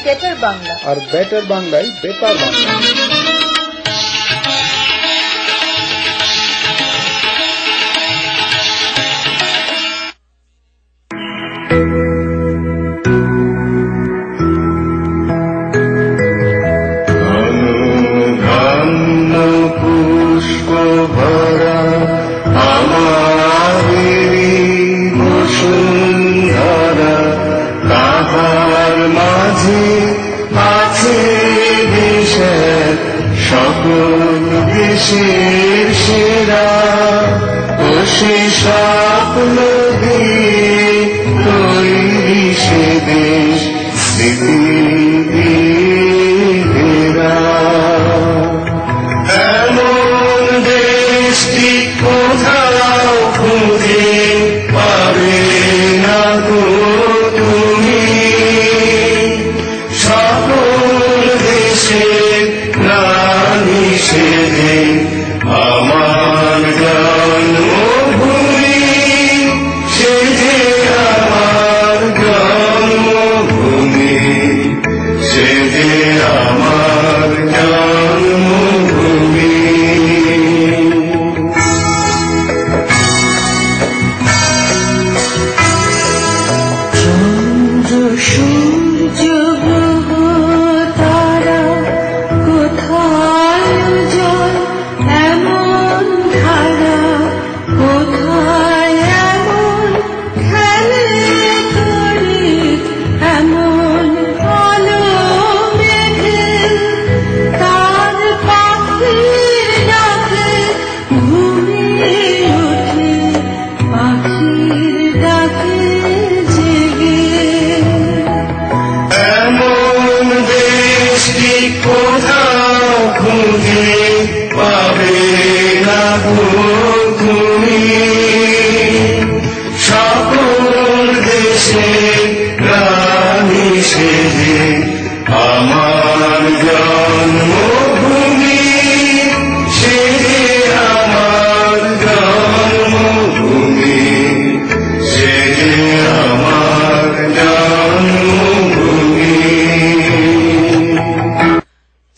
Better Bangla, আর better বাংলায় বেতার বাংলা।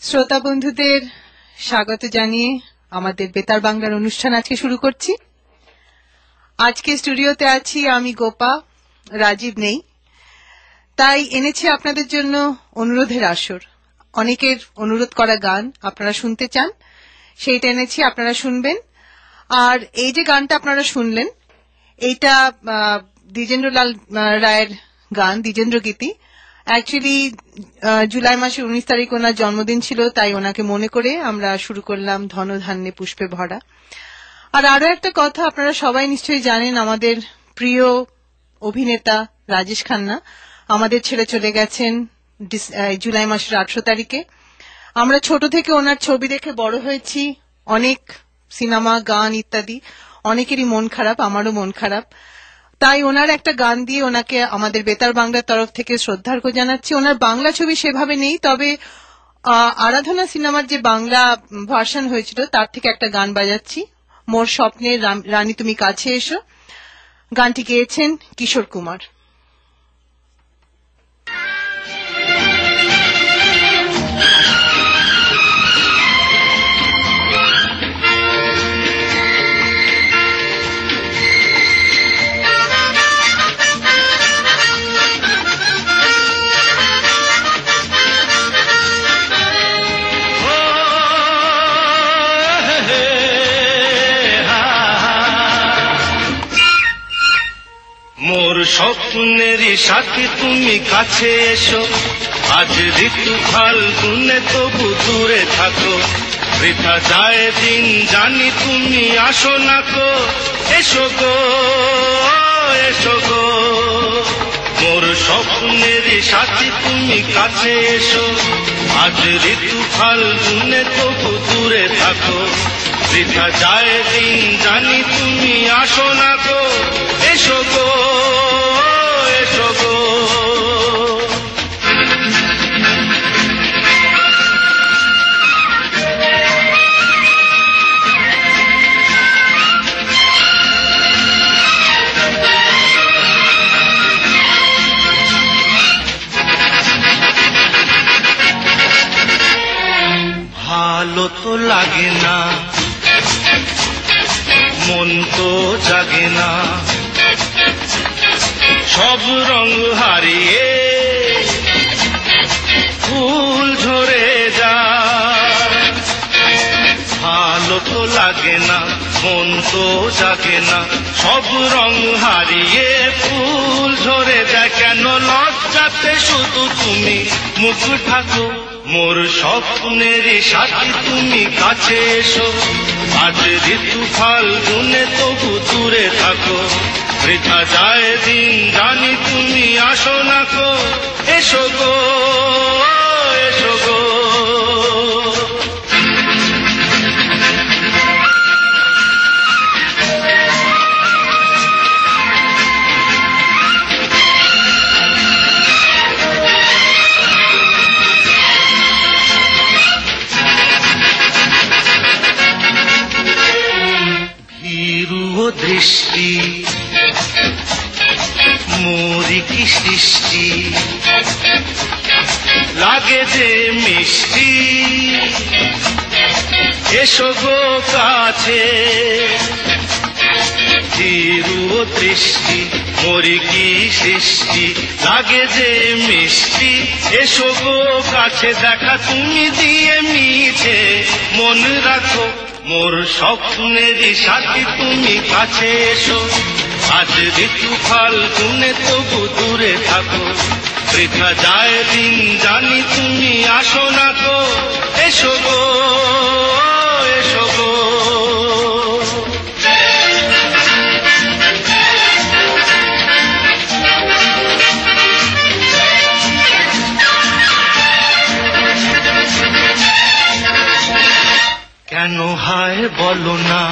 শ্রোতা বন্ধুদের স্বাগত জানিয়ে আমাদের বেতার বাংলার অনুষ্ঠান আজকে শুরু করছি। আজকে স্টুডিওতে আছি আমি, গোপা, রাজীব নেই, তাই এনেছি আপনাদের জন্য অনুরোধের আসর। অনেকের অনুরোধ করা গান আপনারা শুনতে চান, সেইটা এনেছি, আপনারা শুনবেন। আর এই যে গানটা আপনারা শুনলেন, এইটা দ্বিজেন্দ্রলাল রায়ের গান, দ্বিজেন্দ্র গীতি। অ্যাকচুয়ালি জুলাই মাসের 19 তারিখ ওনার জন্মদিন ছিল, তাই ওনাকে মনে করে আমরা শুরু করলাম ধন ধান্যে পুষ্পে ভরা। আর আরো একটা কথা, আপনারা সবাই নিশ্চয়ই জানেন, আমাদের প্রিয় অভিনেতা রাজেশ খান্না আমাদের ছেড়ে চলে গেছেন জুলাই মাসের 18 তারিখে। আমরা ছোট থেকে ওনার ছবি দেখে বড় হয়েছি, অনেক সিনেমা, গান ইত্যাদি। অনেকেরই মন খারাপ, আমারও মন খারাপ। তাই ওনার একটা গান দিয়ে ওনাকে আমাদের বেতার বাংলার তরফ থেকে শ্রদ্ধার্ঘ্য জানাচ্ছি। ওনার বাংলা ছবি সেভাবে নেই, তবে আরাধনা সিনেমার যে বাংলা ভার্সন হয়েছিল তার থেকে একটা গান বাজাচ্ছি, মোর স্বপ্নের রানী তুমি কাছে এসো। গানটি গেয়েছেন কিশোর কুমার। স্বপ্নের সাথী তুমি কাছে এসো, আজ ঋতু ফাল্গুনে তবু দূরে থাকো। বৃথা যায় দিন জানি তুমি আসো না কো, এসো গো এসো গো। মোর স্বপ্নের সাথী তুমি কাছে এসো, আজ ঋতু ফাল্গুনে তবু দূরে থাকো। বৃথা যায় দিন জানি তুমি আসো না গো, এসো গো এসো গো। ভালো তো লাগে না, মন তো জাগে না, সব রং হারিয়ে ফুল ঝরে যায়। ভালো তো লাগে না, মন তো জাগে না, সব রং হারিয়ে ফুল ঝরে যায়। কেন লজ্জাতে শুধু তুমি মুখ ঢাকো, মোর স্বপ্নের সাথী তুমি কাছে এসো। আজ ঋতু ফাল্গুনে তবু দূরে থাকো, বৃথা যায় দিন জানি তুমি আসো না গো। এসো গো, এসো গো। দৃষ্টি মোরি কি সৃষ্টি, লাগে যে মিষ্টি। এসো গো কাছে, চিরু দৃষ্টি মোরি কি সৃষ্টি, লাগে যে মিষ্টি। এসো গো কাছে, দেখা তুমি দিয়ে মিছে মন রাখো, মোর স্বপ্নের সাথী তুমি কাছে এসো। আজ ঋতু ফাল্গুনে তবু দূরে থাকো, বৃথা যায় দিন জানি তুমি আসো না গো। এসো গো, এসো গো। কেন হায় বলো না,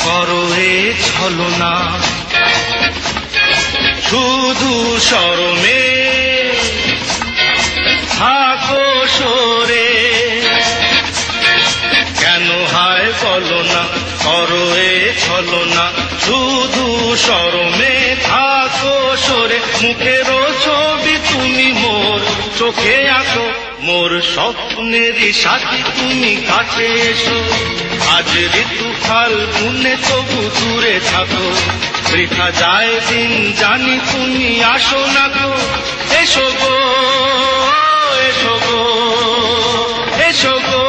করো এ ছলনা, শুধু শরমে থাকো সরে। কেন হায় বলো না, করো এ ছলনা, শুধু শরমে থাকো সরে। মুখের ছবি তুমি মোর চোখে আঁকো, মোর স্বপ্নের সাথী তুমি কাছে এসো। আজ ঋতু ফাল্গুনে তবু দূরে থাকো, বৃথা যায় দিন জানি তুমি আসো না গো। এসো গো, এসো গো, এসো গো,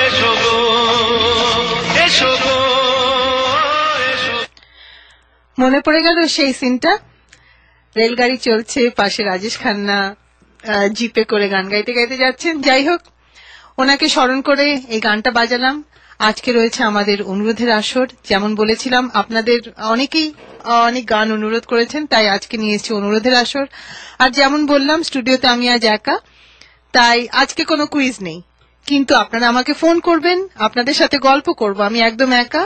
এসো গো, এসো গো, এসো। মনে পড়ে গেল সেই সিনটা, রেলগাড়ি চলছে, পাশে রাজেশ খান্না জিপে করে গান গাইতে গাইতে যাচ্ছেন। যাই হোক, ওনাকে স্মরণ করে এই গানটা বাজালাম। আজকে রয়েছে আমাদের অনুরোধের আসর। যেমন বলেছিলাম, আপনাদের অনেকেই অনেক গান অনুরোধ করেছেন, তাই আজকে নিয়ে এসেছি অনুরোধের আসর। আর যেমন বললাম, স্টুডিওতে আমি আজ একা, তাই আজকে কোনো কুইজ নেই, কিন্তু আপনারা আমাকে ফোন করবেন, আপনাদের সাথে গল্প করব। আমি একদম একা।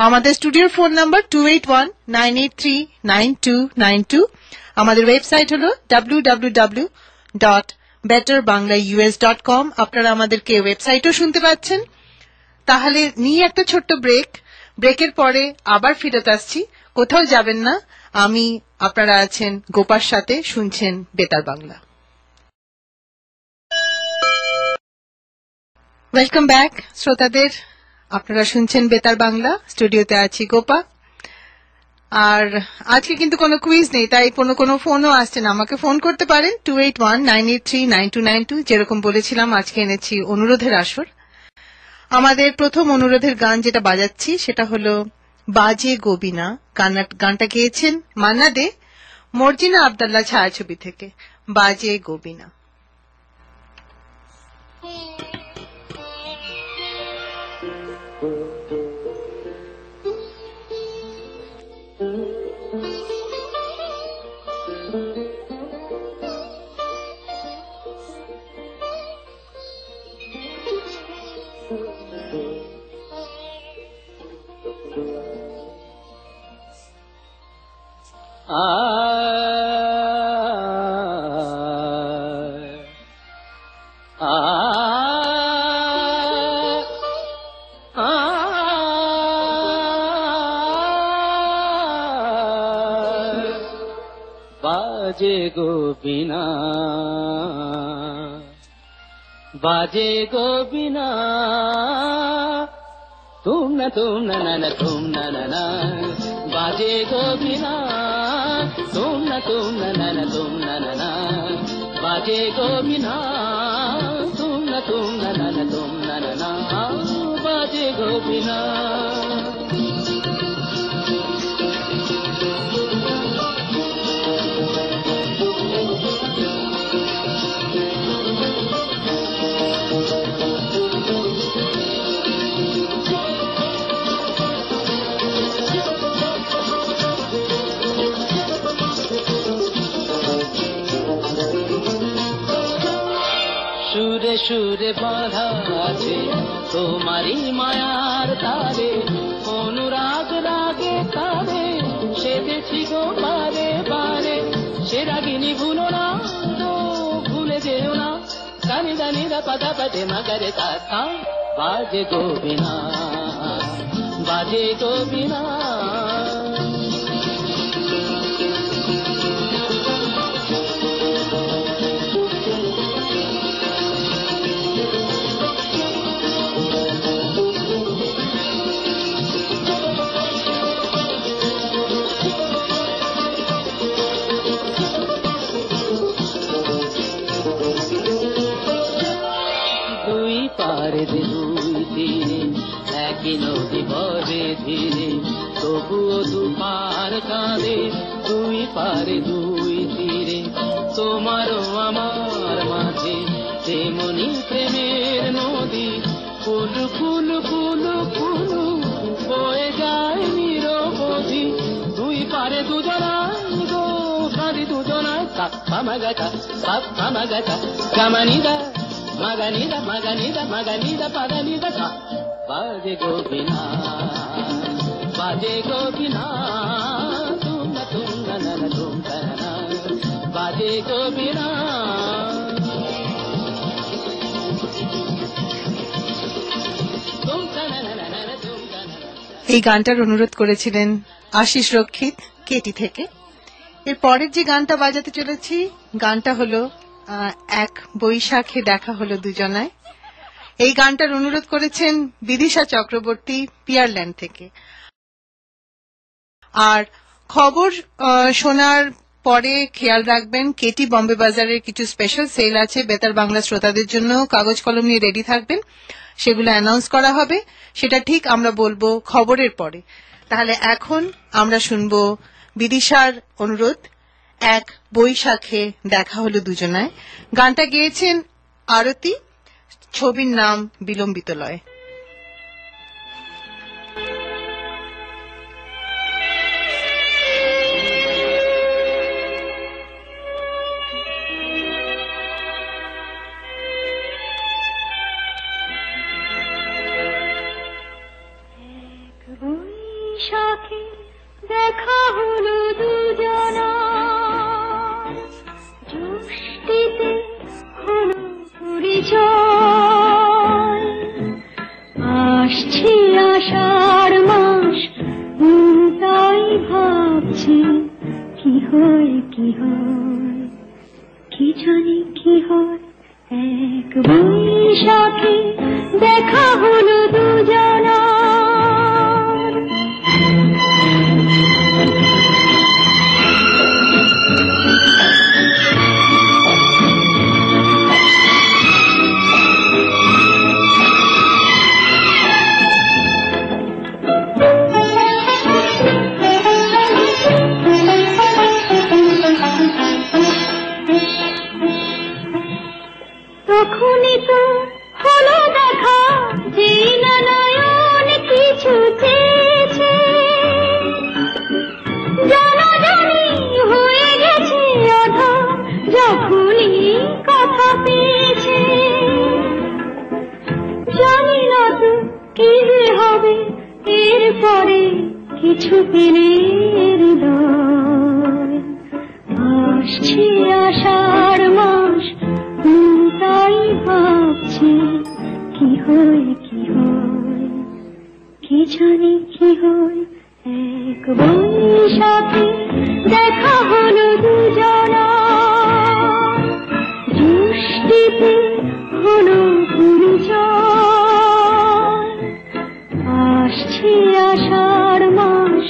আমাদের স্টুডিওর ফোন নাম্বার 2819839292। আমাদের ওয়েবসাইট হলো www.betterbanglaus.com। আপনারা আমাদেরকে ওয়েবসাইটও শুনতে পাচ্ছেন। তাহলে নিয়ে একটা ছোট্ট ব্রেকের পরে আবার ফিরত আসছি। কোথাও যাবেন না, আপনারা আছেন গোপার সাথে, শুনছেন বেতার বাংলা। ওয়েলকাম ব্যাক শ্রোতাদের, আপনারা শুনছেন বেতার বাংলা। স্টুডিওতে আছি গোপা। আর আজকে কিন্তু কোনো কুইজ নেই, তাই কোনো ফোনও আসছে না। আমাকে ফোন করতে পারেন 2819839292। যেরকম বলেছিলাম, আজকে এনেছি অনুরোধের আসর। আমাদের প্রথম অনুরোধের গান যেটা বাজাচ্ছি সেটা হলো বাজে গোবিনা। গানটা গেয়েছেন মান্না দে, মর্জিনা আবদুল্লাহ ছায়াছবি থেকে। বাজে গোবিনা। বাজে গোবিনা बाजे गो बिना तुम न तुम न बाजे गो बिना तुम न तुम न बाजे गो बिना तुम न बाजे गो बिना সুরে সুরে বাঁধা আছে তোমারি মায়ার তারে অনুরাগ রাগে তারে সেদেছি গো বারে বারে সে রাগিনী ভুলো না তো ভুলে যেও না দানি দানি দা পাদা পাদে মাগারে তা বাজে গো বিনা বাজে গো বিনা পারে দুই তীরে একই নদী বরে ধীরে তবুও দুপার কাঁদে দুই পারে দুই তীরে তোমারও আমার মাঝে তেমনি প্রেমের নদী ফুলু ফুলু ফুলু ফুলু বয়ে যায় নিরবধি দুই পারে দুজনায় গো কাঁদি দুজনায় সামাগাটা কামানিদা Maganida, Maganida, Maganida, Paganida, Baje Gopina, Baje Gopina, Tumna Tumna Nana Tumna, Baje Gopina. এই গানটার অনুরোধ করেছিলেন আশিস রক্ষিত কেটি থেকে। এর পরের যে গানটা বাজাতে চলেছি গানটা হলো এক বৈশাখে দেখা হলো দুজনায়। এই গানটার অনুরোধ করেছেন বিদিশা চক্রবর্তী পিয়ারল্যান্ড থেকে। আর খবর শোনার পরে খেয়াল রাখবেন কেটি বম্বে বাজারের কিছু স্পেশাল সেল আছে বেতার বাংলা শ্রোতাদের জন্য। কাগজ কলম নিয়ে রেডি থাকবেন, সেগুলো অ্যানাউন্স করা হবে, সেটা ঠিক আমরা বলবো খবরের পরে। তাহলে এখন আমরা শুনবো বিদিশার অনুরোধ এক বৈশাখে দেখা হলো দুজনায়। গানটা গেয়েছেন আরতি, ছবির নাম বিলম্বিত লয়। বৈশাখে দেখা হলো দুজনা জুষ্টিতে হলো পরিচয় আসছে আষাঢ় মাস তাই ভাবছি কি হয় কি হয় কি জানি কি হয় এক বৈশাখে দেখা হলো দুজনা তখনই তো হলো দেখা যে নয়ন কিছু চেয়েছে জানাজানি হয়ে গেছে অধা যখনই কথা পেয়েছে জানি না তো কি হবে এরপরে কিছু পেলে হৃদয় আসছে আষাঢ় মাস তাই ভাবছি কি হয় কি হয় কি জানি কি হয় এক বৈশাখে দেখা হলো দুজনা জুষ্টিতে হলো পরিচয়। আসছে আষাঢ় মাস,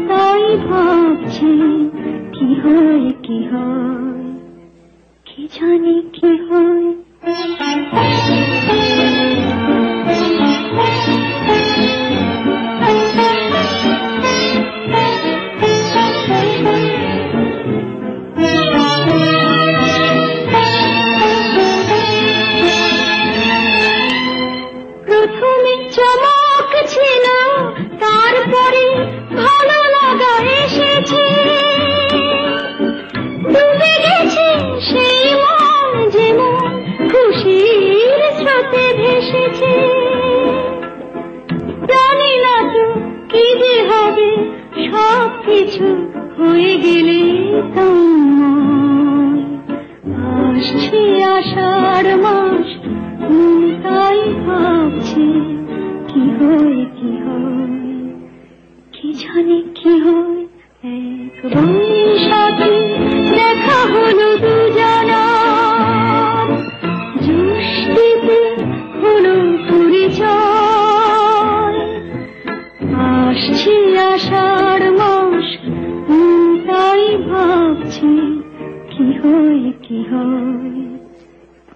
তাই ভাবছি কি হয় কি হয়, কি জানি কি হয়। প্রথমে চমক ছিল, তারপরে ভালো লাগা এসেছে। ডুবে গেছে সেই মন, যেমন খুশির স্রোতে ভেসেছে। জানি না তো কি যে হবে, সব কিছু হয়ে গেলে তোমায়। আসছে আষাঢ় মাস, তাই ভাবছি কি হয় কি হয়, কি জানি কি হয়। এক বৈশাখী দেখা হলো দুজনার, জ্যৈষ্ঠীতে হলো পরিচয়। আসছে আষাঢ় মাস, তাই ভাবছি কি হয় কি হয়,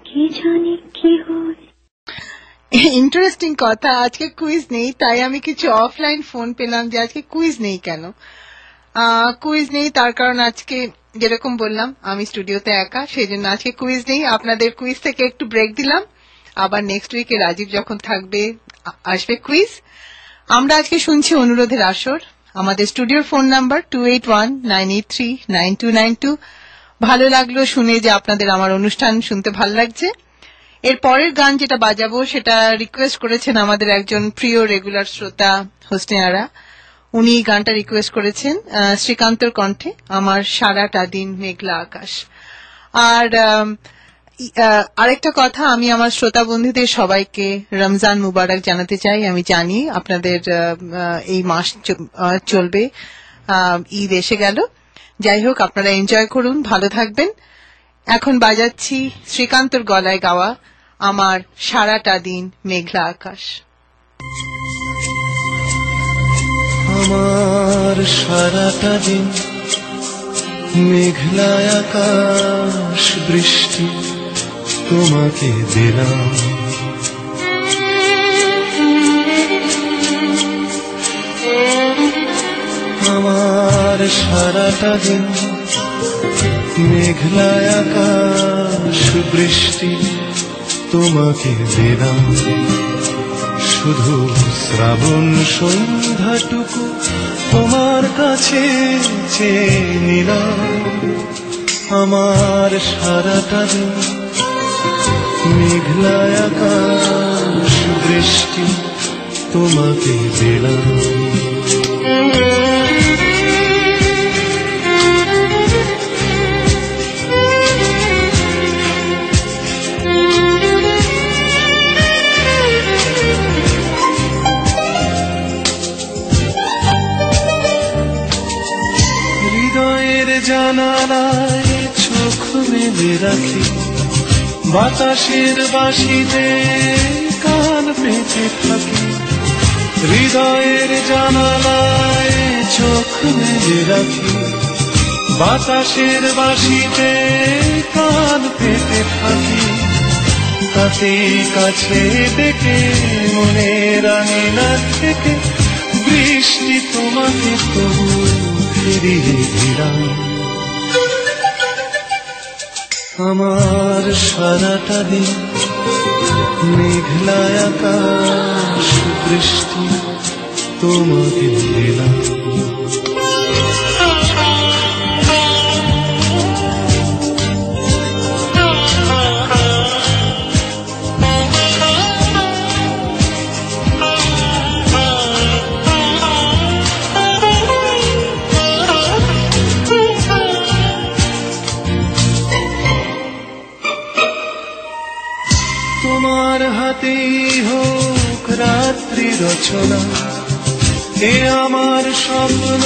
কি জানি কি হয়। ইন্টারেস্টিং কথা, আজকে কুইজ নেই, তাই আমি কিছু অফলাইন ফোন পেলাম যে আজকে কুইজ নেই কেন। কুইজ নেই তার কারণ আজকে যেরকম বললাম আমি স্টুডিওতে একা, সেই জন্য আজকে কুইজ নেই। আপনাদের কুইজ থেকে একটু ব্রেক দিলাম, আবার নেক্সট উইকে রাজীব যখন থাকবে আসবে কুইজ। আমরা আজকে শুনছি অনুরোধের আসর। আমাদের স্টুডিওর ফোন নাম্বার 2819839292। ভালো লাগলো শুনে যে আপনাদের আমার অনুষ্ঠান শুনতে ভালো লাগছে। এর পরের গান যেটা বাজাবো সেটা রিকোয়েস্ট করেছেন আমাদের একজন প্রিয় রেগুলার শ্রোতা হোসনে। উনি এই গানটা রিকোয়েস্ট করেছেন শ্রীকান্তর কণ্ঠে, আমার সারাটা দিন মেঘলা আকাশ। আর আরেকটা কথা, আমি আমার শ্রোতা বন্ধুদের সবাইকে রমজান মুবারক জানাতে চাই। আমি জানি আপনাদের এই মাস চলবে, ঈদ এসে গেল। যাই হোক, আপনারা এনজয় করুন, ভালো থাকবেন। এখন বাজাচ্ছি শ্রীকান্তর গলায় গাওয়া আমার সারাটা দিন মেঘলা আকাশ। আমার সারাটা দিন মেঘলা আকাশ, বৃষ্টি তোমাকে দিলাম। আমার সারাটা দিন মেঘলা আকাশ, বৃষ্টি তোমাকে দিলাম। শুধু শ্রাবণ সন্ধ্যাটুকু তোমার কাছে চেয়ে নিলাম। আমার সারাটা দিন মেঘলা আকাশ, বৃষ্টি তোমাকে দিলাম। জানালায় চোখ মেলে রাখি, বাতাসের বাঁশিতে কান পেতে থাকি। হৃদয়ের জানালায় চোখ মেলে রাখি, বাতাসের বাঁশিতে কান পেতে থাকি। তাতে কাছে ডেকে মনের আঙিনা থেকে বৃষ্টি তোমাকে তবু ফিরিয়ে দিলাম। আমার সারাটা দিন মেঘলা আকাশ, বৃষ্টি তোমাকে দিলাম। তোমার হাতেই হোক রাত্রি রচনা, এ আমার স্বপ্ন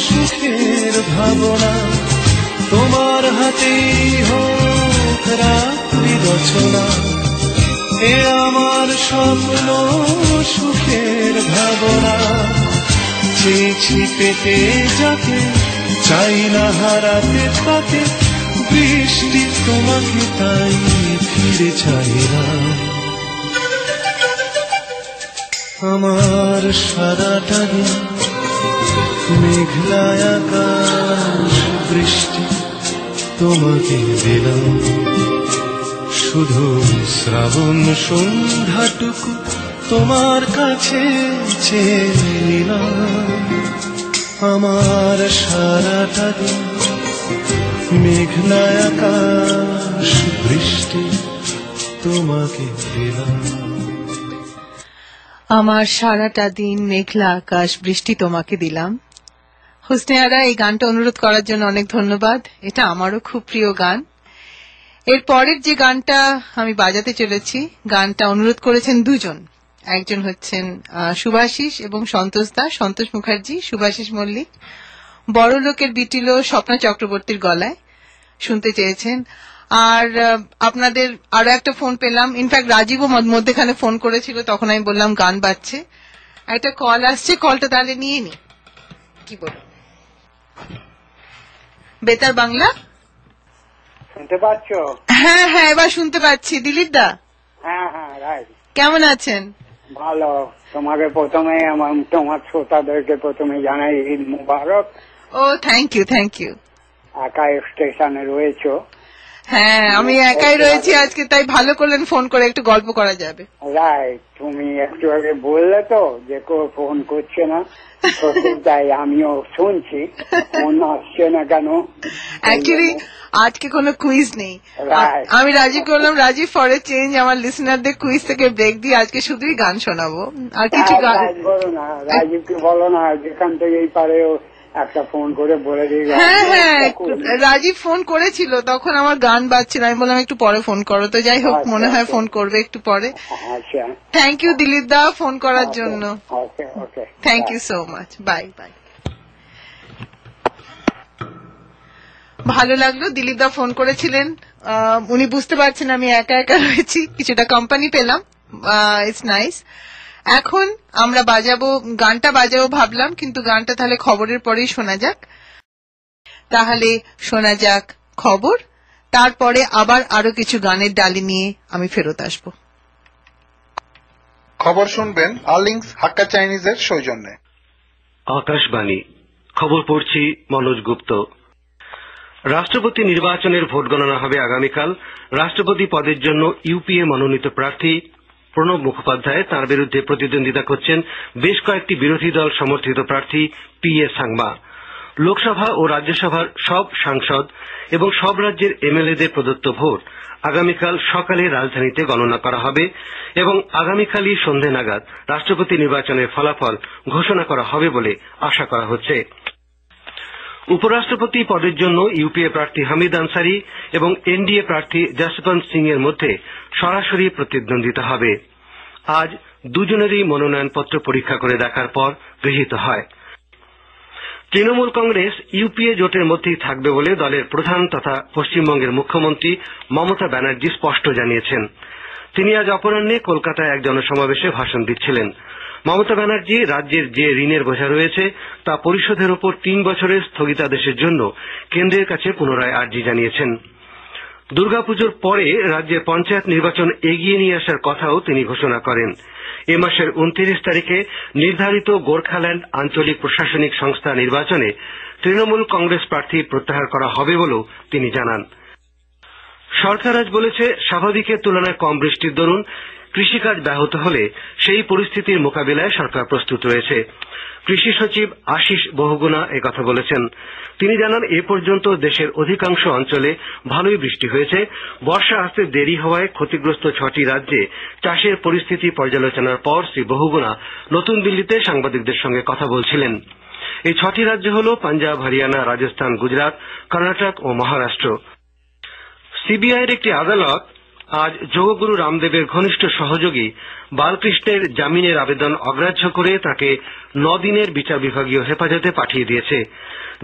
সুখের ভাবনা। তোমার হাতেই হোক রাত্রি রচনা, এ আমার স্বপ্ন সুখের ভাবনা। চেয়েছি পেতে যাকে, চাই না হারাতে তাকে, বৃষ্টি তোমাকে তাই ফিরে চাই না। আমার সারাটা দিন মেঘলা আকাশ, বৃষ্টি তোমাকে দিলাম, শুধু শ্রাবণ সন্ধ্যাটুকু তোমার কাছে চেয়ে নিলাম। আমার সারাটা দিন মেঘলা আকাশ, বৃষ্টি তোমাকে দিলাম। আমার সারাটা দিন মেঘলা আকাশ, বৃষ্টি তোমাকে দিলাম। হোসনে আরা, এই গানটা অনুরোধ করার জন্য অনেক ধন্যবাদ। এটা আমারও খুব প্রিয় গান। এর পরের যে গানটা আমি বাজাতে চলেছি, গানটা অনুরোধ করেছেন দুজন। একজন হচ্ছেন শুভাশিস এবং সন্তোষ দা, সন্তোষ মুখার্জি, শুভাশিস মল্লিক। বড় লোকের বিটিলো স্বপ্না চক্রবর্তীর গলায় শুনতে চেয়েছেন। আর আপনাদের আরো একটা ফোন পেলাম, ইনফ্যাক্ট রাজীবও মধ্যেখানে ফোন করেছিল, তখন আমি বললাম গান বাজছে। একটা কল আসছে, কলটা তাহলে নিয়ে নি। কি বলো? বেতার বাংলা, শুনতে পাচ্ছ? হ্যাঁ হ্যাঁ, এবার শুনতে পাচ্ছি। দিলীপ দা, হ্যাঁ হ্যাঁ, রাইট। কেমন আছেন? ভালো। তোমাকে প্রথমে তোমার শ্রোতাদেরকে প্রথমে জানাই ঈদ মুবারক। ও থ্যাংক ইউ, থ্যাংক ইউ। একাই স্টেশনে রয়েছো? হ্যাঁ, আমি একাই রয়েছি আজকে, তাই ভালো করলেন ফোন করে, একটু গল্প করা যাবে। রাইট, তুমি একটু আগে বললে তো যে কেউ ফোন করছে না, তাই আমিও শুনছি ফোন আসছে না কেন। অ্যাকচুয়ালি আজকে কোনো কুইজ নেই। Right. আমি রাজীবকে বললাম, রাজীব ফর এ চেঞ্জ আমার লিসনারদের কুইজ থেকে ব্রেক দিয়ে আজকে শুধুই গান শোনাবো। আর কিছু গান বলো না, রাজীবকে বলো না যেখান থেকেই পারে একটা ফোন করে বলে দিই। হ্যাঁ হ্যাঁ, রাজীব ফোন করেছিল, তখন আমার গান বাজছিল, আমি বললাম একটু পরে ফোন করো। তো যাই হোক, মনে হয় ফোন করবে একটু পরে। আচ্ছা, thank you Dilip da phone করার জন্য। Okay okay, thank you so much, bye bye. ভালো লাগলো, দিলীপ দা ফোন করেছিলেন। উনি বুঝতে পারছেন আমি একা একা রয়েছি, কিছুটা কোম্পানি পেলাম। It's nice. এখন আমরা গানটা বাজাবো ভাবলাম, কিন্তু গানটা তাহলে খবরের পরেই শোনা যাক। তাহলে শোনা যাক খবর, তারপরে আবার আরো কিছু গানের ডালি নিয়ে আমি ফেরত আসব। খবর শুনবেন আর্লিংস হাক্কা চাইনিজের সৌজন্যে। আকাশবাণী খবর পড়ছি মনোজ গুপ্ত। রাষ্ট্রপতি নির্বাচনের ভোট গণনা হবে আগামীকাল। রাষ্ট্রপতি পদের জন্য ইউপিএ মনোনীত প্রার্থী প্রণব মুখোপাধ্যায়, তাঁর বিরুদ্ধে প্রতিদ্বন্দ্বিতা করছেন বেশ কয়েকটি বিরোধী দল সমর্থিত প্রার্থী পিএ সাংমা। লোকসভা ও রাজ্যসভার সব সাংসদ এবং সব রাজ্যের এমএলএদের প্রদত্ত ভোট আগামীকাল সকালে রাজধানীতে গণনা করা হবে এবং আগামীকালই সন্ধে নাগাদ রাষ্ট্রপতি নির্বাচনের ফলাফল ঘোষণা করা হবে বলে আশা করা হচ্ছে। উপরাষ্ট্রপতি পদের জন্য ইউপিএ প্রার্থী হামিদ আনসারি এবং এনডিএ প্রার্থী যশবন্ত সিং এর মধ্যে সরাসরি প্রতিদ্বন্দ্বিতা হবে। আজ দুজনেরই মনোনয়নপত্র পরীক্ষা করে দেখার পর গৃহীত হয়। তৃণমূল কংগ্রেস ইউপিএ জোটের মধ্যেই থাকবে বলে দলের প্রধান তথা পশ্চিমবঙ্গের মুখ্যমন্ত্রী মমতা ব্যানার্জি স্পষ্ট জানিয়েছেন। তিনি আজ অপরাহ্নে কলকাতায় এক জনসমাবেশে ভাষণ দিচ্ছিলেন। মমতা ব্যানার্জি রাজ্যের যে ঋণের বোঝা রয়েছে তা পরিশোধের ওপর 3 বছরের স্থগিতাদেশের জন্য কেন্দ্রের কাছে পুনরায় আর্জি জানিয়েছেন। দুর্গাপুজোর পরে রাজ্যের পঞ্চায়েত নির্বাচন এগিয়ে নিয়ে আসার কথাও তিনি ঘোষণা করেন। এ মাসের 29 তারিখে নির্ধারিত গোর্খাল্যান্ড আঞ্চলিক প্রশাসনিক সংস্থা নির্বাচনে তৃণমূল কংগ্রেস প্রার্থী প্রত্যাহার করা হবে বলেও তিনি জানান। সরকার আজ বলেছে, স্বাভাবিকের তুলনায় কম বৃষ্টির দরুন কৃষিকাজ ব্যাহত হলে সেই পরিস্থিতির মোকাবিলায় সরকার প্রস্তুত রয়েছে। কৃষি সচিব আশিস বহুগুণা একথা বলেছেন। তিনি জানান, এ পর্যন্ত দেশের অধিকাংশ অঞ্চলে ভালোই বৃষ্টি হয়েছে। বর্ষা আসতে দেরি হওয়ায় ক্ষতিগ্রস্ত 6টি রাজ্যে চাষের পরিস্থিতি পর্যালোচনার পর শ্রী বহুগুণা নতুন দিল্লিতে সাংবাদিকদের সঙ্গে কথা বলছিলেন। এই 6টি রাজ্য হল পাঞ্জাব, হরিয়ানা, রাজস্থান, গুজরাট, কর্ণাটক ও মহারাষ্ট্র। সিবিআইয়ের একটি আদালত আজ যোগগুরু রামদেবের ঘনিষ্ঠ সহযোগী বালকৃষ্ণের জামিনের আবেদন অগ্রাহ্য করে তাঁকে 9 দিনের বিচার বিভাগীয় হেফাজতে পাঠিয়ে দিয়েছে।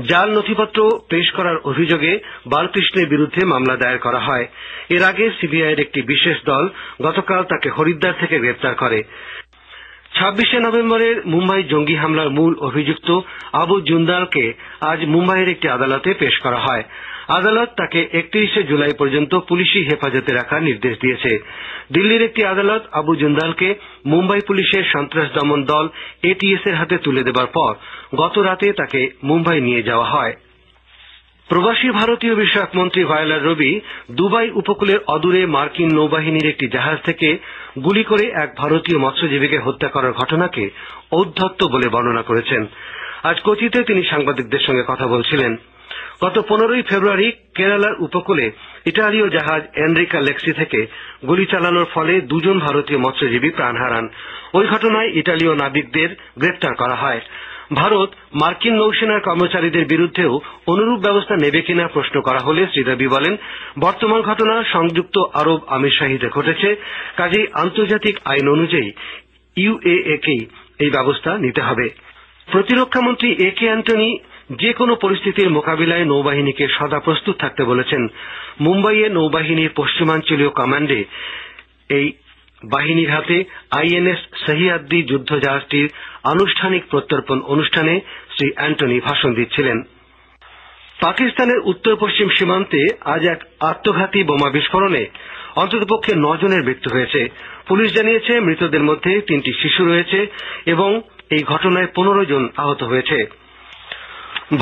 জাল নথিপত্র পেশ করার অভিযোগে বালকৃষ্ণের বিরুদ্ধে মামলা দায়ের করা হয়। এর আগে সিবিআইয়ের একটি বিশেষ দল গতকাল তাকে হরিদ্বার থেকে গ্রেপ্তার করে। 26শে নভেম্বরের মুম্বাই জঙ্গি হামলার মূল অভিযুক্ত আবু জুন্দালকে আজ মুম্বাইয়ের একটি আদালতে পেশ করা হয়। আদালত তাকে 31শে জুলাই পর্যন্ত পুলিশি হেফাজতে রাখার নির্দেশ দিয়েছে। দিল্লির একটি আদালত আবু জুন্দালকে মুম্বাই পুলিশের সন্ত্রাস দমন দল এটিএস এর হাতে তুলে দেবার পর গত রাতে তাকে মুম্বাই নিয়ে যাওয়া হয়। প্রবাসী ভারতীয় বিষয়ক মন্ত্রী ভায়োলার রবি দুবাই উপকূলের অদূরে মার্কিন নৌবাহিনীর একটি জাহাজ থেকে গুলি করে এক ভারতীয় মৎস্যজীবীকে হত্যা করার ঘটনাকে ঔদ্ধত্য বলে বর্ণনা করেছেন। আজ কোচিতে তিনি সাংবাদিকদের সঙ্গে কথা বলছিলেন। গত 15ই ফেব্রুয়ারি কেরালার উপকূলে ইটালীয় জাহাজ এনরিকা লেক্সি থেকে গুলি চালানোর ফলে 2 জন ভারতীয় মৎস্যজীবী প্রাণ হারান। ওই ঘটনায় ইটালীয় নাবিকদের গ্রেপ্তার করা হয়। ভারত মার্কিন নৌসেনার কর্মচারীদের বিরুদ্ধেও অনুরূপ ব্যবস্থা নেবে কিনা প্রশ্ন করা হলে শ্রী রবি বলেন, বর্তমান ঘটনা সংযুক্ত আরব আমিরশাহিতে ঘটেছে, কাজেই আন্তর্জাতিক আইন অনুযায়ী ইউএএকেই এই ব্যবস্থা নিতে হবে। প্রতিরক্ষামন্ত্রী একে অ্যান্টনি যে কোনো পরিস্থিতির মোকাবিলায় নৌবাহিনীকে সদা প্রস্তুত থাকতে বলেছেন। মুম্বাইয়ে নৌবাহিনীর পশ্চিমাঞ্চলীয় কমান্ডে এই বাহিনীর হাতে আইএনএস সহিয়াদ্দি যুদ্ধ জাহাজটির আনুষ্ঠানিক প্রত্যর্পণ অনুষ্ঠানে শ্রী অ্যান্টনি ভাষণ দিচ্ছিলেন। পাকিস্তানের উত্তর পশ্চিম সীমান্তে আজ এক আত্মঘাতী বোমা বিস্ফোরণে অন্ততপক্ষে 9 জনের মৃত্যু হয়েছে। পুলিশ জানিয়েছে মৃতদের মধ্যে 3টি শিশু রয়েছে এবং এই ঘটনায় 15 জন আহত হয়েছে।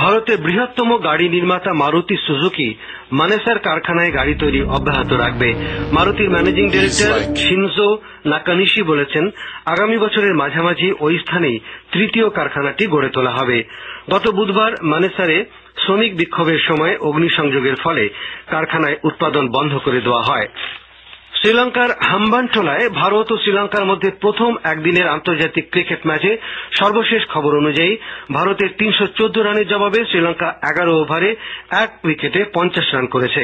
ভারতের বৃহত্তম গাড়ি নির্মাতা মারুতি সুজুকি মানেসার কারখানায় গাড়ি তৈরি অব্যাহত রাখবে। মারুতির ম্যানেজিং ডিরেক্টর শিনজো নাকানিশি বলেছেন, আগামী বছরের মাঝামাঝি ওই স্থানেই 3য় কারখানাটি গড়ে তোলা হবে। গত বুধবার মানেসারে শ্রমিক বিক্ষোভের সময় অগ্নিসংযোগের ফলে কারখানায় উৎপাদন বন্ধ করে দেওয়া হয়। শ্রীলঙ্কার হাম্বানটোলায় ভারত ও শ্রীলঙ্কার মধ্যে প্রথম একদিনের আন্তর্জাতিক ক্রিকেট ম্যাচে সর্বশেষ খবর অনুযায়ী ভারতের 314 রানের জবাবে শ্রীলঙ্কা 11 ওভারে 1 উইকেটে 50 রান করেছে।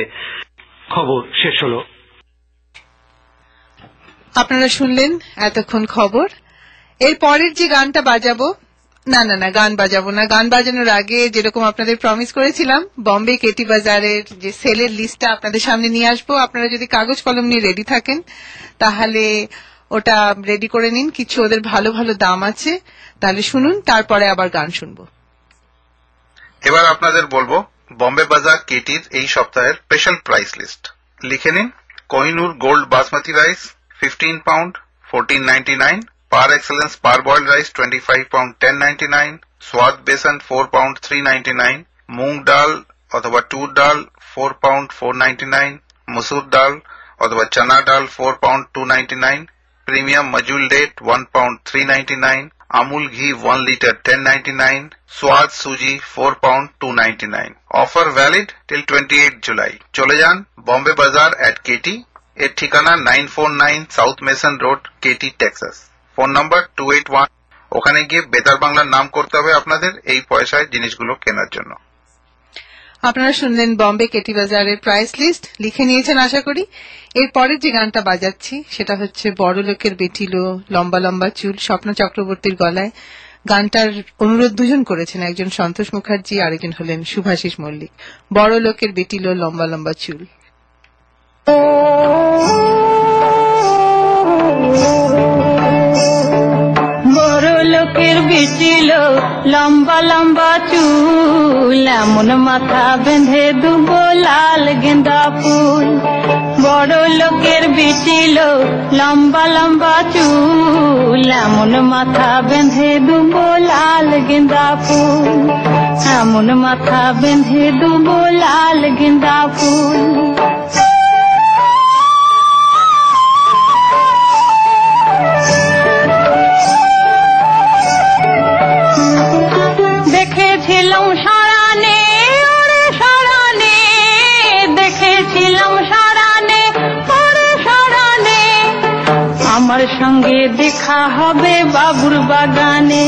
খবর শেষ হল। আপনারা শুনলেন এতক্ষণ খবর। এর পরের যে গানটা বাজাবো, না গান বাজাবো না, গান বাজানোর আগে যেরকম আপনাদের প্রমিস করেছিলাম বম্বে কেটি বাজারের যে সেলের লিস্টটা আপনাদের সামনে নিয়ে আসবো। আপনারা যদি কাগজ কলম নিয়ে রেডি থাকেন তাহলে ওটা রেডি করে নিন। কিছু ওদের ভালো ভালো দাম আছে, তাহলে শুনুন, তারপরে আবার গান শুনবো। এবার আপনাদের বলবো বম্বে বাজার কেটির এই সপ্তাহের স্পেশাল প্রাইস লিস্ট। লিখে নিন। Kohinoor gold basmati rice 15 pound 14.99, par excellence parboiled rice 25 pound 10.99, Swad বেসন 4 পাউন্ড 3.99, মুগ ডাল অথবা টুর ডাল 4 পাউন্ড 4.99, মসুর ডাল অথবা চানা ডাল 4 pound 2.99, premium medjool date 1 pound 3.99, Amul ঘি 1 লিটার 10.99, স্বাদ সুজি 4 pound 2.99। Offer valid till 28 July. চলে যান বম্বে বাজার এট কেটি। এর ঠিকানা 949 south Mason road, Katy, Texas. Phone number 281। ওখানে গিয়ে বেতার বাংলার নাম করতে হবে আপনাদের এই পয়সায় জিনিসগুলো কেনার জন্য। আপনারা শুনলেন বম্বে কেটি বাজারের প্রাইস লিস্ট। লিখে নিয়েছেন আশা করি। এর পরের যে গানটা বাজাচ্ছি সেটা হচ্ছে বড় লোকের বেটিলো লম্বা লম্বা চুল, স্বপ্ন চক্রবর্তীর গলায়। গানটার অনুরোধ 2 জন করেছেন, একজন সন্তোষ মুখার্জি, আরেকজন হলেন শুভাশিস মল্লিক। বড় লোকের বেটিলো লম্বা লম্বা চুল। বড় লোকের বিচিল লম্বা লম্বা চুল, এমন মাথা বেঁধে দুব লাল গেঁদা ফুল। বড় লোকের বিচিল লম্বা লম্বা চুল, এমন মাথা বেঁধে দুব লাল গেঁদা ফুল, এমন মাথা বেঁধে দুব লাল গেঁদা ফুল। দেখেছিলাম সারানে ওরে সারানে, দেখেছিলাম সারানে ওরে সারানে, আমার সঙ্গে দেখা হবে বাবুর বাগানে,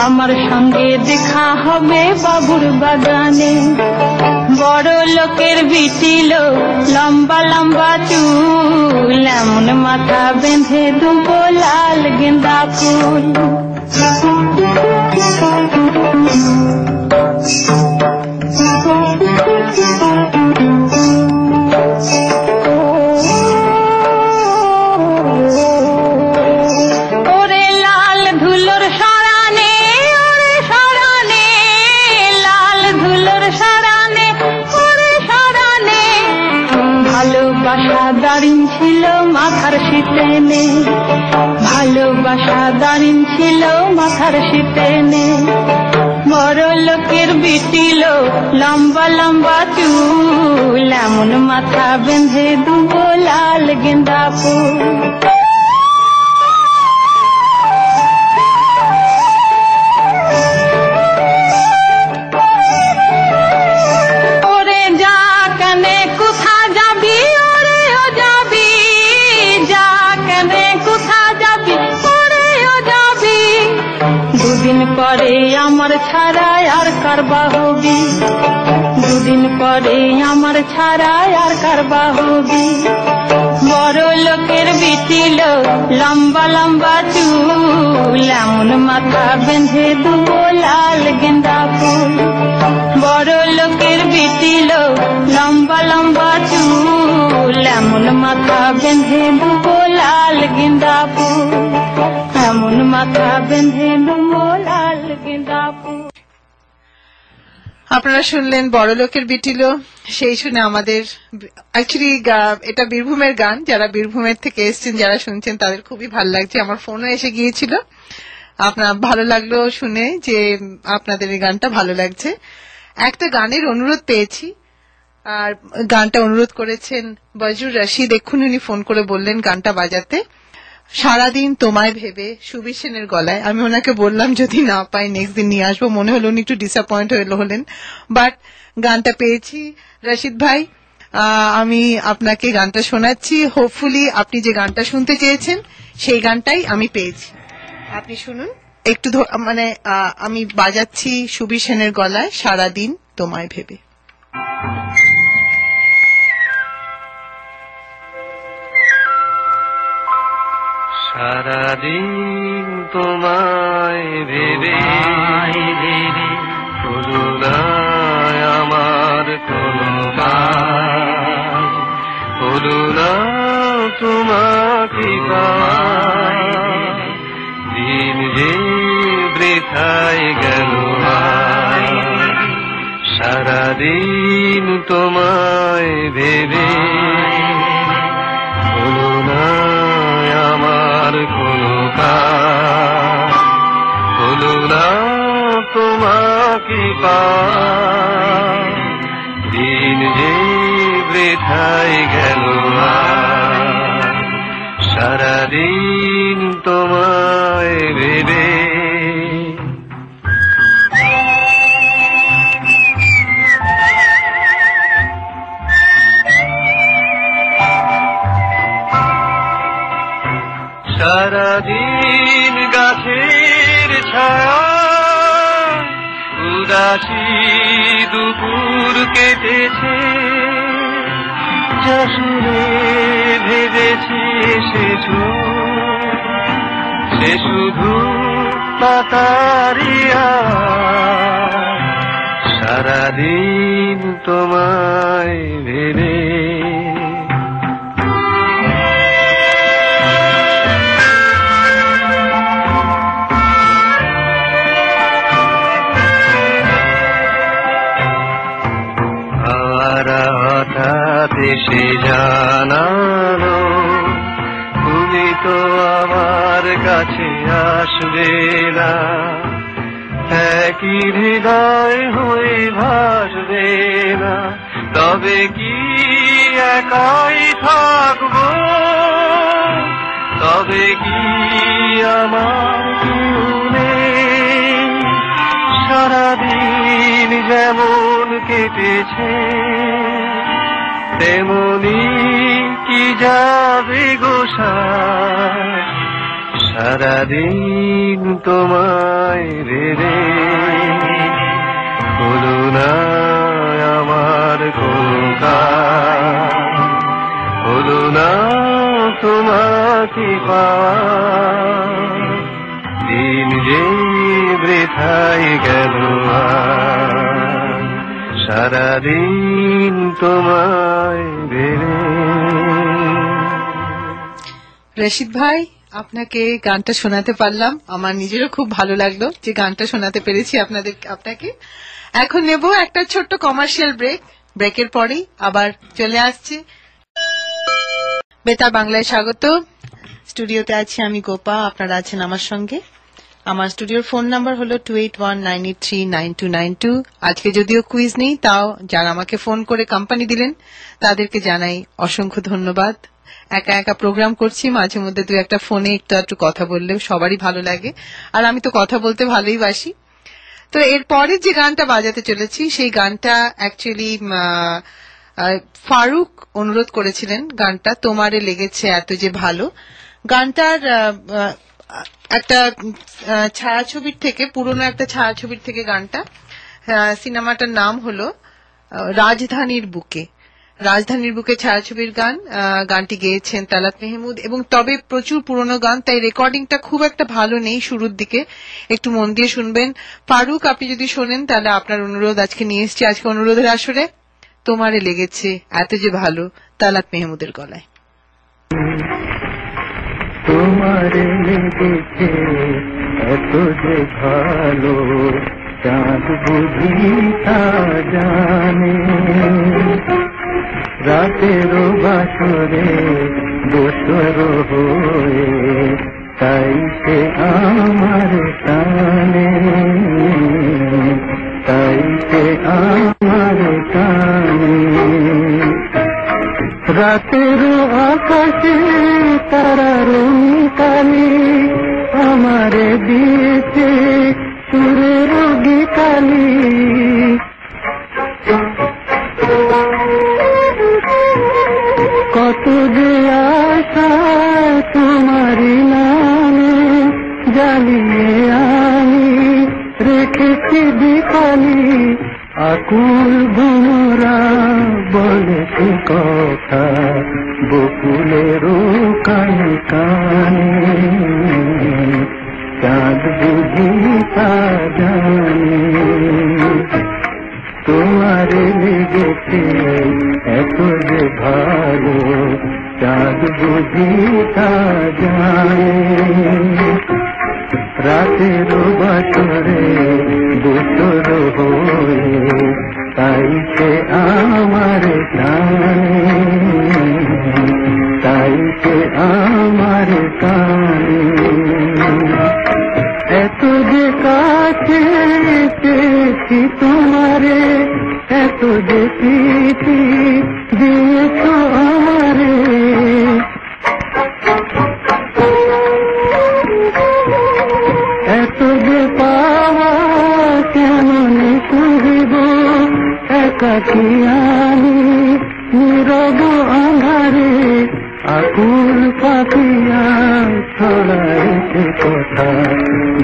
আমার সঙ্গে দেখা হবে বাবুর বাগানে। বড় লোকের বিচিল লম্বা লম্বা চুল, এমন মাথা বেঁধে দুব লাল গেঁদা ফুল। দারিম ছিল মাথার শীতেনে, ভালোবাসা দারিম ছিল মাথার শীতেনে। বড় লোকের বিটিল লম্বা লম্বা চুল, এমন মাথা বেঁধে দুবো লাল গেন্দা ফুল। পরে আমার ছাড়া আর কার বাহবি, দুদিন পরে আমার ছাড়া আর কার বাহবি। বড় লোকের বিটিল লম্বা লম্বা চুল, এমন মাথা বেঁধে দুবো লাল গেন্দা ফুল। বড় লোকের বিটিল লম্বা লম্বা চুল, এমন মাথা বেঁধে দুবো লাল গেন্দা ফুল, এমন মাথা বেঁধে দুবো লাল গেন্দা ফুল। আপনারা শুনলেন বড় লোকের বিটিল। সেই শুনে আমাদের অ্যাকচুয়ালি এটা বীরভূমের গান, যারা বীরভূমের থেকে এসেছেন যারা শুনছেন তাদের খুবই ভালো লাগছে। আমার ফোনও এসে গিয়েছিল, আপনার ভালো লাগলো শুনে যে আপনাদের এই গানটা ভালো লাগছে। একটা গানের অনুরোধ পেয়েছি, আর গানটা অনুরোধ করেছেন বজরুর রশিদ। এক্ষুনি উনি ফোন করে বললেন গানটা বাজাতে, সারাদিন তোমায় ভেবে, সুবীর সেনের গলায়। আমি ওনাকে বললাম যদি না পাই নেক্সট দিন নিয়ে আসবো, মনে হলো উনি একটু ডিসঅ্যাপয়েন্ট হলেন, বাট গানটা পেয়েছি। রশিদ ভাই, আমি আপনাকে গানটা শোনাচ্ছি। হোপফুলি আপনি যে গানটা শুনতে চেয়েছেন সেই গানটাই আমি পেয়েছি। আপনি শুনুন একটু, মানে আমি বাজাচ্ছি সুবীর সেনের গলায় সারাদিন তোমায় ভেবে। সারাদিন তোমায় ভেবে হলো না আমার কোনো কাজ, হলো না তোমাকে পাওয়া, দিন যে বৃথায় গেল। সারাদিন তোমায় ভেবে হলো না আমার কোনো কাজ, হলো না তোমাকে পাওয়া, দিন যে বৃথায় গেল। সারাদিন তোমায় ভেবে। সারাদিন গাছের ছায়া উদাসী দুপুর কেটেছে, যশোরে ভেবেছি এসেছো, সে শুধু পাতারিয়া। সারাদিন তোমায় ভেবে। হঠাৎ এসে জানালো তুমি তো আমার কাছে আসবে না, একই হৃদয় হয়ে ভাসবে না। তবে কি একাই থাকবো, তবে কি আমার কেউ নেই। সারাদিন যেমন কেটেছে তেমনি কি যাবে গোসায়। সারাদিন তোমায় ভেবে হলো না আমার কোনো কাজ, হলো না তোমাকে পাওয়া, দিন যে বৃথায় গেল। সারাদিন তোমায় ভেবে। রশিদ ভাই, আপনাকে গানটা শোনাতে পারলাম, আমার নিজেরও খুব ভালো লাগলো যে গানটা শোনাতে পেরেছি আপনাকে। এখন নেব একটা ছোট্ট কমার্শিয়াল ব্রেকের পরেই আবার চলে আসছে। বেতার বাংলায় স্বাগত। স্টুডিওতে আছি আমি গোপা, আপনারা আছেন আমার সঙ্গে। আমার স্টুডিওর ফোন নাম্বার হলো 2819839292। আজকে যদিও কুইজ নেই, তাও যারা আমাকে ফোন করে কোম্পানি দিলেন তাদেরকে জানাই অসংখ্য ধন্যবাদ। একা একা প্রোগ্রাম করছি, মাঝে মধ্যে দু একটা ফোনে একটু কথা বললেও সবারই ভালো লাগে, আর আমি তো কথা বলতে ভালোই বাসি। তো এরপরে যে গানটা বাজাতে চলেছি সেই গানটা অ্যাকচুয়ালি ফারুক অনুরোধ করেছিলেন। গানটা তোমারে লেগেছে এত যে ভালো। গানটার একটা ছায়াছবির থেকে, পুরনো একটা ছায়াছবির থেকে গানটা। সিনেমাটার নাম হলো রাজধানীর বুকে। রাজধানীর বুকে ছায়াছবির গান। গানটি গেয়েছেন তালাত মেহমুদ, এবং তবে প্রচুর পুরনো গান, তাই রেকর্ডিংটা খুব একটা ভালো নেই শুরুর দিকে, একটু মন দিয়ে শুনবেন। ফারুক, আপনি যদি শোনেন তাহলে আপনার অনুরোধ আজকে নিয়ে এসছি। আজকে অনুরোধের আসরে তোমারে লেগেছে এত যে ভালো, তালাত মেহমুদের গলায়। তোমারে লেগেছে এত যে ভালো, চাঁদ বুঝি তা জানে। রাতের বাসরে বছর হয়ে তাই সে আমার টানে, তাই সে আমার টানে। রাতের আকাশে তারার কালি আমারে দিয়েছে সুরের গীতালি। কত যে আশা তোমারি নামে জ্বালিয়ে আমি রেখেছি বিকালি। আকুল ভোমরা বলেছে কথা বকুলের কানে কানে, চাঁদ বুঝি তা জানে। তোমারে লেগেছে এত যে ভালো, চাঁদ বুঝি তা জানে। রাতের বাসরে বছর হয়ে তাই সে আমার টানে, তাই সে আমার টানে। এত যে কাছে পেয়েছি তোমারে, এত যে প্রীতি দিয়েছ আমারে। এত যে পাওয়া কেমন করিব, একাকি আমি নীরব আঁধারে। আকুল পাপিয়া ছড়াইছে কথা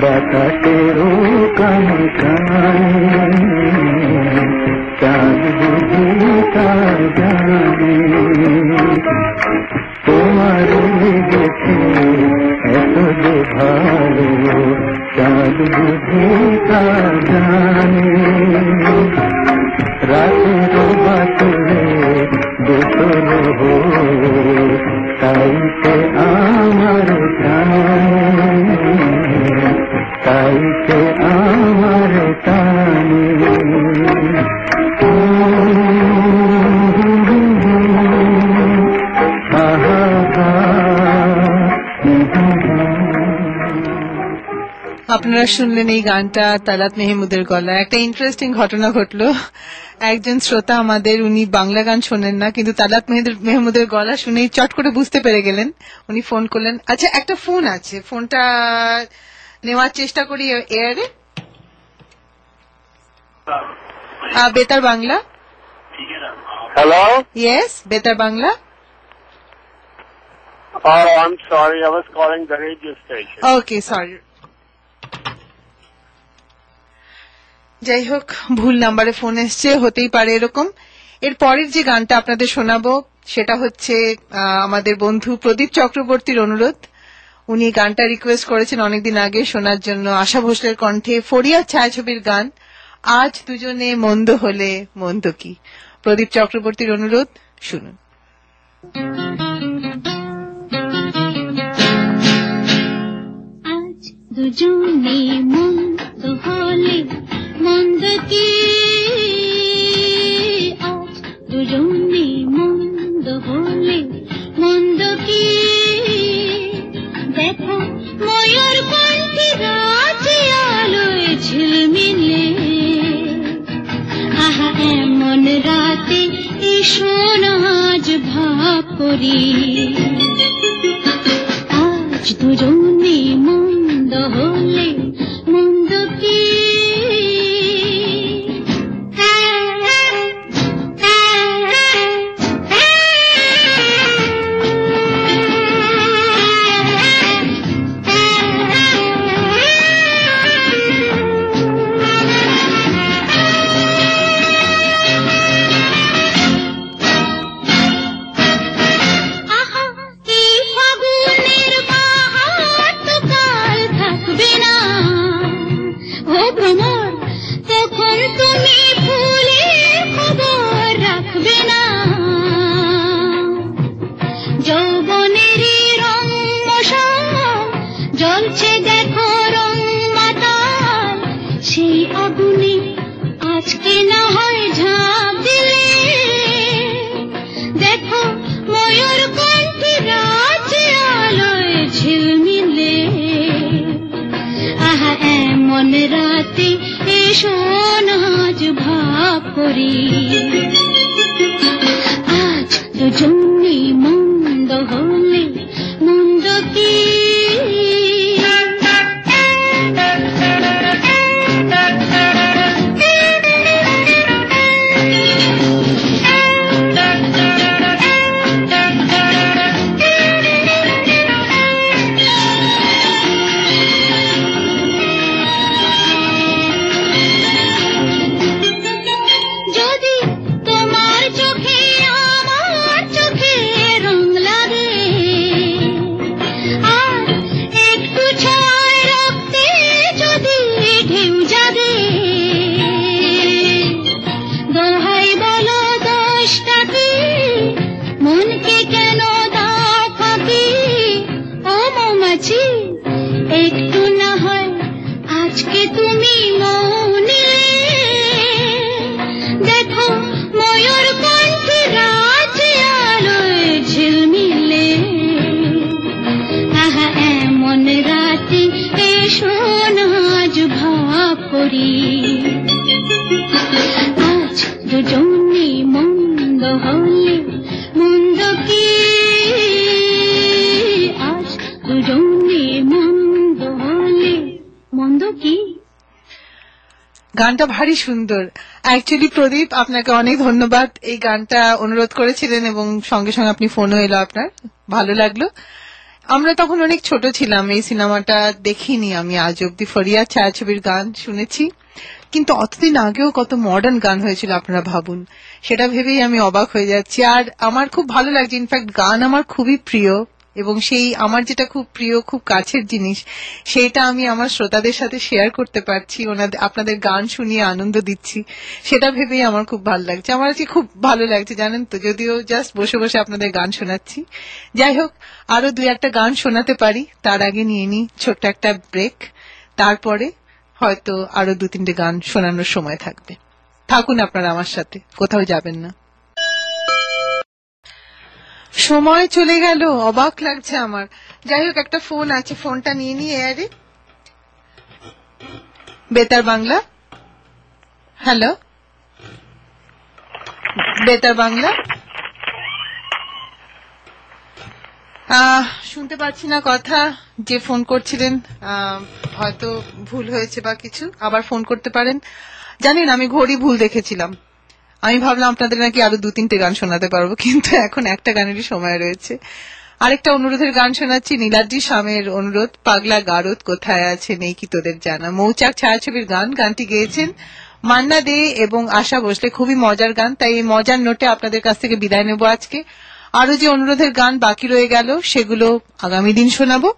বাতাসের কানে কানে, চাঁদ বুঝি তা জানে। তোমার লেগেছে এত যে ভালো, চাঁদ বুঝি তা জানে। রাতের বাসরে বছর হয়ে তাই সে আমার টানে, তাই সে আমার টানে। আপনারা শুনলেন এই গানটা তালাত মেহমুদের গলায়। একটা ইন্টারেস্টিং ঘটনা ঘটলো। একজন শ্রোতা আমাদের, উনি বাংলা গান শোনেন না, কিন্তু তালাত মেহমুদের গলা শুনেই চট করে বুঝতে পেরে গেলেন। উনি ফোন করলেন। আচ্ছা, একটা ফোন আছে, ফোনটা নেওয়ার চেষ্টা করি এয়ারে। বেতার বাংলা। হ্যালো, ইয়েস, বেতার Bangla. Oh, I'm sorry, I was calling the radio station. Okay, sorry. যাই হোক, ভুল নাম্বারে ফোন এসছে, হতেই পারে এরকম। এর পরের যে গানটা আপনাদের শোনাবো সেটা হচ্ছে আমাদের বন্ধু প্রদীপ চক্রবর্তীর অনুরোধ। উনি গানটা রিকোয়েস্ট করেছেন অনেকদিন আগে শোনার জন্য। আশা ভোসলের কণ্ঠে ফরিয়া ছায়াছবির গান আজ দুজনে মন্দ হলে মন্দ কি। প্রদীপ চক্রবর্তীর অনুরোধ, শুনুন। আজ দুজনে মন্দ হলে মন্দ কি, আজ দুজনে মন্দ হলে মন্দ কি। দেখো ময়ূর কণ্ঠী রাতে আলোয় ঝিলমিলে, আহা এমন রাতে এসো না আজ ভাব করি। আজ দুজনে মন্দ হলে মন্দ কি। আজ দুজনে মন্দ হলে মন্দ কি। আজ দুজনে মন্দ হলে মন্দ কি, আজ দুজনে মন্দ হলে মন্দ কি। গানটা ভারী সুন্দর। অ্যাকচুয়ালি প্রদীপ, আপনাকে অনেক ধন্যবাদ। এই গানটা অনুরোধ করেছিলেন এবং সঙ্গে সঙ্গে আপনি ফোনও এলো আপনার, ভালো লাগলো। আমরা তখন অনেক ছোট ছিলাম, এই সিনেমাটা দেখিনি আমি আজ অব্দি। ফরিয়া ছায়াছবির গান শুনেছি, কিন্তু অতদিন আগেও কত মডার্ন গান হয়েছিল আপনারা ভাবুন। সেটা ভেবেই আমি অবাক হয়ে যাচ্ছি। আর আমার খুব ভালো লাগছে, ইনফ্যাক্ট গান আমার খুবই প্রিয়, এবং সেই আমার যেটা খুব প্রিয়, খুব কাছের জিনিস, সেটা আমি আমার শ্রোতাদের সাথে শেয়ার করতে পারছি, আপনাদের গান শুনিয়ে আনন্দ দিচ্ছি, সেটা ভেবেই আমার খুব ভালো লাগছে। আমার আজকে খুব ভালো লাগছে জানেন তো, যদিও জাস্ট বসে বসে আপনাদের গান শোনাচ্ছি। যাই হোক, আরো 2-1টা গান শোনাতে পারি, তার আগে নিয়ে নিই ছোট্ট একটা ব্রেক। তারপরে হয়তো আরো 2-3টে গান শোনানোর সময় থাকবে। থাকুন আপনারা আমার সাথে, কোথাও যাবেন না। সময় চলে গেল, অবাক লাগছে আমার। যাই হোক, একটা ফোন আছে, ফোনটা নিয়ে নিয়ে এয়ারে। বেতার বাংলা, হ্যালো বেতার বাংলা। শুনতে পাচ্ছি না কথা। যে ফোন করছিলেন হয়তো ভুল হয়েছে বা কিছু, আবার ফোন করতে পারেন। জানেন, আমি ঘড়ি ভুল দেখেছিলাম। আমি ভাবলাম আপনাদের নাকি আরো 2-3টে গান শোনাতে পারবো, কিন্তু এখন একটা গানেরই সময় রয়েছে। আরেকটা অনুরোধের গান শোনাচ্ছি, নীলাদ্রি স্বামীর অনুরোধ, পাগলা গারদ কোথায় আছে নেই কি তোদের জানা। মৌচাক ছায়াছবির গান, গানটি গেয়েছেন মান্না দে এবং আশা ভোসলে। খুবই মজার গান, তাই এই মজার নোটে আপনাদের কাছ থেকে বিদায় নেব আজকে। আরো যে অনুরোধের গান বাকি রয়ে গেল সেগুলো আগামী দিন শোনাবো।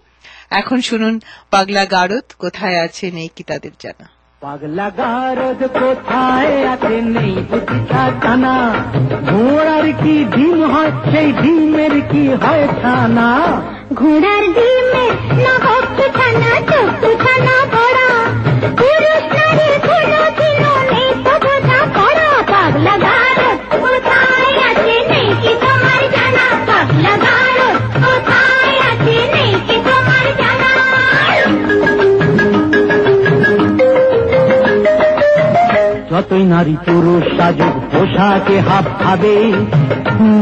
এখন শুনুন পাগলা গারদ কোথায় আছে নেই কি তাদের জানা। পাগলা গারদ কোথায় আছে নেই বুঝিটা জানা, ঘোড়ার কি ডিম হয় সেই ডিমের কি হয় ছানা, ঘোড়ার ডিমের না হচ্ছে ছানা চোখু ছানা পড়া, পুরুষ নারীর কোনো দিনও নেই তো বোঝা পড়া। পাগলা গারদ কোথায় আছে নেই কি তোমার জানা, পাগলা গারদ কোথায় আছে নেই কি তোমার জানা। যতই নারী পুরুষ সাজুক পোশাকে হাব খাবে,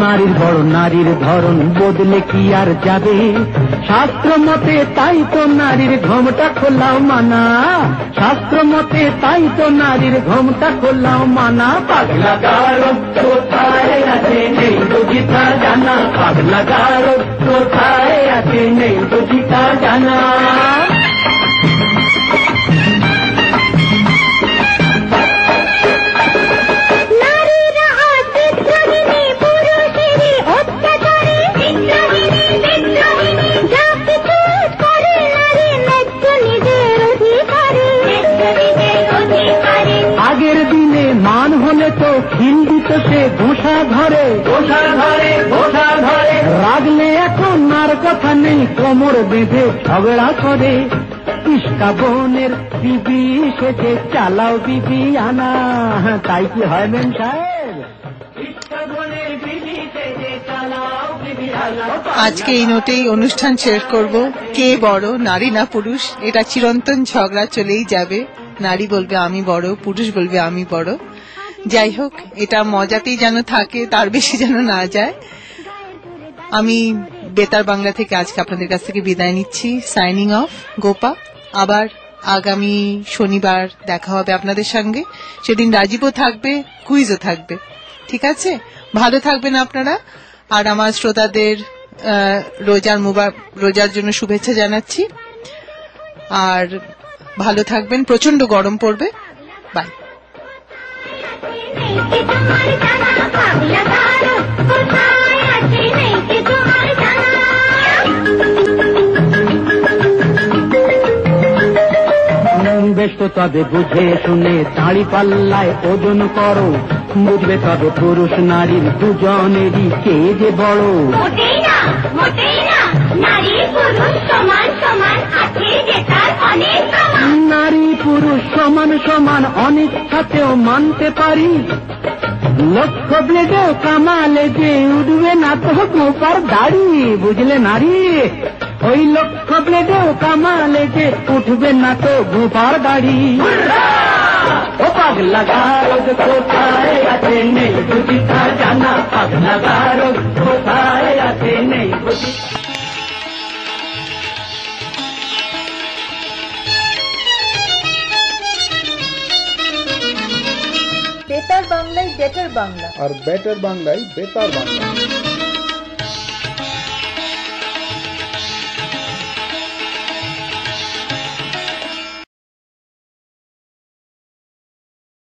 নারীর বড় নারীর ধরন বদলে কি আর যাবে, শাস্ত্র মতে তাই তো নারীর ঘোমটা খোলাও মানা, শাস্ত্র মতে তাই তো নারীর ঘোমটা খোলাও মানা। পাগলা গারদ কোথায় আছে নেই বুঝিটা জানা, পাগলা গারদ কোথায় আছে নেই বুঝিটা জানা। আগের দিনে মান হলে তো খিল দিত সে ঘোষা ধরে, ঘোষা ধরে, ঘোষা ধরে, রাগলে এখন আর কথা নেই কোমর বেঁধে ঝগড়া করে। ইস্কা বোনের বিবি সেজে চালাও বিবি আনা, তাই কি হয় মেম সাহেব? ইস্কা বোনের বিবি সেজে চালাও বিবি আনা। আজকে এই নোটেই অনুষ্ঠান শেষ করব। কে বড়, নারী না পুরুষ, এটা চিরন্তন ঝগড়া চলেই যাবে। নারী বলবে আমি বড়, পুরুষ বলবে আমি বড়। যাই হোক, এটা মজাতেই যেন থাকে, তার বেশি যেন না যায়। আমি বেতার বাংলা থেকে আজকে আপনাদের কাছ থেকে বিদায় নিচ্ছি। Signing off, Gopa. আবার আগামী শনিবার দেখা হবে আপনাদের সঙ্গে। সেদিন রাজীবও থাকবে, কুইজও থাকবে। ঠিক আছে, ভালো থাকবেন আপনারা। আর আমার শ্রোতাদের রোজার জন্য শুভেচ্ছা জানাচ্ছি। আর ভালো থাকবেন, প্রচন্ড গরম পড়বে। বাই। বেশ তো তবে বুঝে শুনে দাঁড়ি পাল্লায় ওজন করো, বুঝবে তবে পুরুষ নারীর দুজনেরই কে যে বড়। মোটেই না, মোটেই না, নারী পুরুষ সমান সমান আছে যে তার অনেক সমান। নারী পুরুষ সমান সমান অনেক সাথেও মানতে পারি, লক্ষ ব্লেডেও কামালে যে উঠবে না তো গোপার দাড়ি, বুঝলে নারী? ওই লক্ষ ব্লেডেও কামালে যে উঠবে না তো গোপার দাড়ি। ও পাগলা গারদ কোথায় আছে নেই বুঝিটা জানা, পাগলা গারদ কোথায় আছে নেই বুঝি। বেতার বাংলায় বেটার বাংলা, আর বেটার বাংলায় বেতার বাংলা।